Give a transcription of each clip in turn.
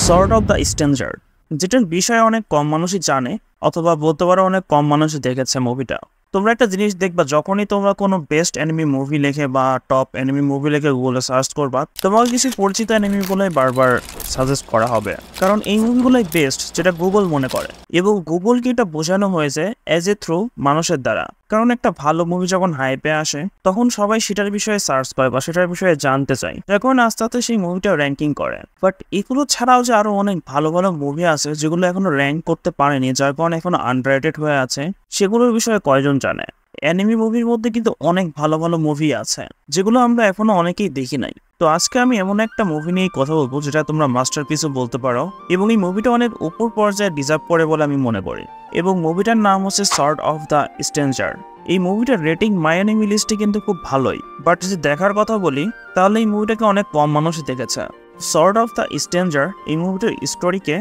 Sort of the stranger, যেটার বিষয়ে অনেক কম মানুষই জানে অথবা বলতে পারো অনেক কম মানুষই দেখেছে মুভিটা। তোমরা একটা জিনিস দেখবা, যখনই তোমরা কোনো বেস্ট অ্যানিমি মুভি লেখে বা টপ অ্যানিমি মুভি লেখে গুগলে সার্চ করবা, তোমাকে কিছু পরিচিত অ্যানিমিগুলোই বারবার সাজেস্ট করা হবে, কারণ এই মুভিগুলোই বেস্ট যেটা গুগল মনে করে। এবং গুগলকে এটা বোঝানো হয়েছে অ্যাজ এ থ্রু মানুষের দ্বারা, কারণ একটা ভালো মুভি যখন হাইপে আসে তখন সবাই সেটার বিষয়ে সার্চ করে বা সেটার বিষয়ে জানতে চায়, যার কারণে আস্তে আস্তে সেই মুভিটা র্যাঙ্কিং করে। বাট এগুলো ছাড়াও যে আরো অনেক ভালো ভালো মুভি আছে যেগুলো এখনো র্যাঙ্ক করতে পারেনি, যার কারণে এখনো আনরেটেড হয়ে আছে, সেগুলোর বিষয়ে কয়জন জানে? অ্যানিমি মুভির মধ্যে কিন্তু অনেক ভালো ভালো মুভি আছে যেগুলো আমরা এখনো অনেকেই দেখি নাই। তো আজকে আমি এমন একটা মুভি নিয়ে কথা বলবো যেটা তোমরা মাস্টারপিসও বলতে পারো, এবং এই মুভিটা অনেক উপর পর্যায়ে ডিজার্ভ করে বলে আমি মনে করি। এবং মুভিটার নাম হচ্ছে সর্ট অফ দ্য স্ট্রেঞ্জার। এই মুভিটার রেটিং মাই এনিমি লিস্টে কিন্তু খুব ভালোই, বাট যদি দেখার কথা বলি তাহলে এই মুভিটাকে অনেক কম মানুষই দেখেছে। সর্ট অফ দ্য স্ট্রেঞ্জার এই মুভিটার স্টোরিকে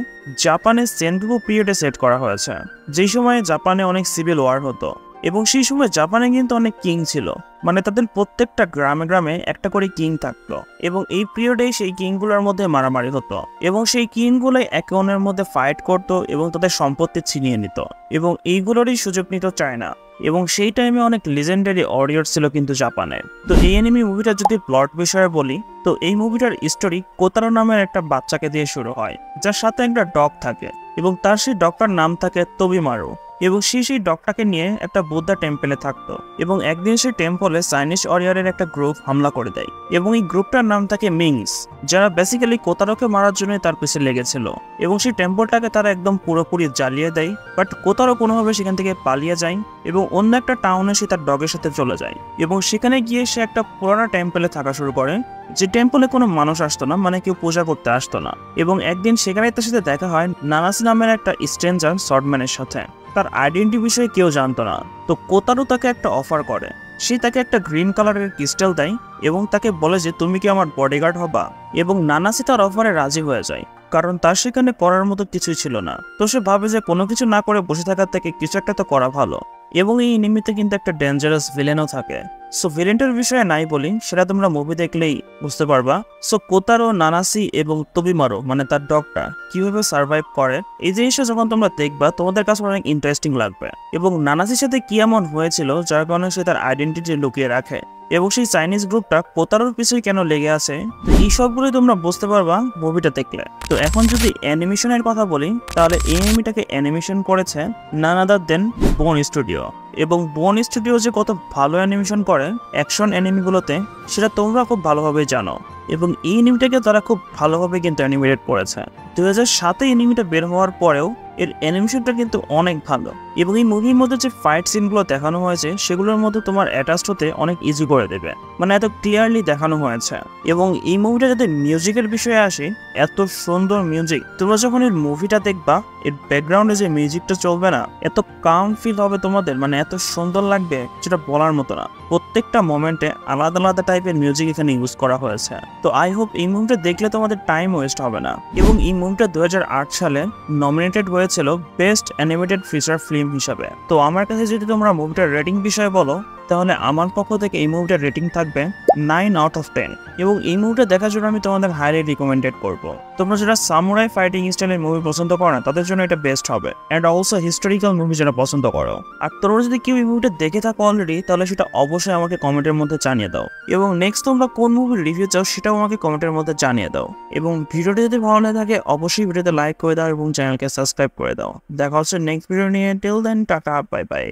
জাপানের সেনগোকু পিরিয়ডে সেট করা হয়েছে, যেই সময়ে জাপানে অনেক সিভিল ওয়ার হতো, এবং সেই সময় জাপানে কিন্তু অনেক কিং ছিল, মানে তাদের প্রত্যেকটা গ্রামে গ্রামে একটা করে কিং থাকতো, এবং এই পিরিয়ডে সেই কিংগুলোর মধ্যে মারামারি হতো, এবং সেই কিংগুলোই একে অন্যের মধ্যে ফাইট করতো এবং তাদের সম্পত্তি ছিনিয়ে নিত, এবং এইগুলোরই সুযোগ নিত চায়না। এবং সেই টাইমে অনেক লিজেন্ডারি অরিয়র ছিল কিন্তু জাপানের। তো এই অ্যানিমি মুভিটা যদি প্লট বিষয়ে বলি, তো এই মুভিটার স্টোরি কোতারো নামের একটা বাচ্চাকে দিয়ে শুরু হয়, যার সাথে একটা ডগ থাকে, এবং তার সেই ডগটার নাম থাকে তোবিমারু, এবং সেই ডগটাকে নিয়ে একটা বুদ্ধা টেম্পলে থাকতো। এবং একদিন সেই টেম্পলে চাইনিজ ওয়ারিয়রের একটা গ্রুপ হামলা করে দেয়, এবং এই গ্রুপটার নাম থাকে মিংস, যারা বেসিক্যালি কোতারোকে মারার জন্য তার পিছে লেগেছিল, এবং সেই টেম্পলটাকে তারা একদম পুরোপুরি জ্বালিয়ে দেয়। বাট কোতারো কোনোভাবে সেখান থেকে পালিয়ে যায় এবং অন্য একটা টাউনে সে তার ডগের সাথে চলে যায়, এবং সেখানে গিয়ে সে একটা পুরোনো টেম্পলে থাকা শুরু করে, যে টেম্পলে কোনো মানুষ আসতো না, মানে কেউ পূজা করতে আসতো না। এবং একদিন সেখানে তার সাথে দেখা হয় নানাসি নামের একটা স্ট্রেঞ্জার শর্টম্যানের সাথে। তার আইডেন্টি বিষয়ে কেউ জানতো না। তো কোতারু তাকে একটা অফার করে, সে তাকে একটা গ্রিন কালারের ক্রিস্টাল দেয় এবং তাকে বলে যে তুমি কি আমার বডিগার্ড হবা। এবং নানাসি তার অফারে রাজি হয়ে যায়, কারণ তার সেখানে করার মতো কিছুই ছিল না। তো সে ভাবে যে কোনো কিছু না করে বসে থাকার থেকে কিছু একটা তো করা ভালো। এবং এই এনিমিতে কিন্তু একটা ডেঞ্জারাস ভিলেনও থাকে। সো ভিলেনটার বিষয়ে নাই বলি, সেটা তোমরা মুভি দেখলেই বুঝতে পারবা। সো কোতারো, নানাসি এবং তোবিমারু মানে তার ডগটা কিভাবে সার্ভাইভ করে, এই জিনিসটা যখন তোমরা দেখবা তোমাদের কাছে অনেক ইন্টারেস্টিং লাগবে। এবং নানাসির সাথে কি এমন হয়েছিল যার কারণে সে তার আইডেন্টিটি লুকিয়ে রাখে, এবং সেই চাইনিজ গ্রুপটা কোতারোর পিছনে কেন লেগে আছে, তো এই সবগুলোই তোমরা বুঝতে পারবা মুভিটা দেখলে। তো এখন যদি অ্যানিমেশনের কথা বলি, তাহলে এই অ্যানিমিটাকে অ্যানিমেশন করেছে নান আদার দেন বোন স্টুডিও। এবং বোন স্টুডিও যে কত ভালো অ্যানিমেশন করে অ্যাকশন অ্যানিমিগুলোতে, সেটা তোমরা খুব ভালোভাবে জানো। এবং এই অ্যানিমিটাকে তারা খুব ভালোভাবে কিন্তু অ্যানিমেটেড করেছে। 2007-এ অ্যানিমিটা বের হওয়ার পরেও এর অ্যানিমেশনটা কিন্তু অনেক ভালো। এবং এই মুভির মধ্যে যে ফাইট সিনগুলো দেখানো হয়েছে সেগুলোর মধ্যে তোমার অ্যাটাচড হতে অনেক ইজি করে দেবে, মানে এত ক্লিয়ারলি দেখানো হয়েছে। এবং এই মুভিটা যদি মিউজিকের বিষয়ে আসে, এত সুন্দর মিউজিক, তোমরা যখন এর মুভিটা দেখবা এর ব্যাকগ্রাউন্ডে যে মিউজিকটা চলবে না, এত কাম ফিল হবে তোমাদের, মানে এত সুন্দর লাগবে যেটা বলার মতো না। প্রত্যেকটা মোমেন্টে আলাদা আলাদা টাইপের মিউজিক এখানে ইউজ করা হয়েছে। তো আই হোপ এই মুভিটা দেখলে তোমাদের টাইম ওয়েস্ট হবে না। এবং এই মুভিটা 2008 সালে নমিনেটেড হয়েছিল বেস্ট অ্যানিমেটেড ফিচার ফিল্ম হিসাবে। তো আমার কাছে যদি তোমরা মুভিটার রেটিং বিষয়ে বলো, তাহলে আমার পক্ষ থেকে এই মুভিটার রেটিং থাকবে 9/10। এবং এই মুভিটা দেখার জন্য আমি তোমাদের হাইলি রিকমেন্ডেড করবো। তোমরা যারা সামুরাই ফাইটিং স্টাইলের মুভি পছন্দ করো না, তাদের জন্য এটা বেস্ট হবে। অ্যান্ড অলসো হিস্টোরিক্যাল মুভি যারা পছন্দ করো। আর তোমরা যদি কেউ এই মুভিটা দেখে থাকো অলরেডি, তাহলে সেটা অবশ্যই আমাকে কমেন্টের মধ্যে জানিয়ে দাও। এবং নেক্সট তোমরা কোন মুভির রিভিউ চাও সেটাও আমাকে কমেন্টের মধ্যে জানিয়ে দাও। এবং ভিডিওটি যদি ভালো লাগে থাকে অবশ্যই ভিডিওতে লাইক করে দাও এবং চ্যানেলকে সাবস্ক্রাইব করে দাও। দেখা হচ্ছে নেক্সট ভিডিও নিয়ে। Till then, tata, bye by.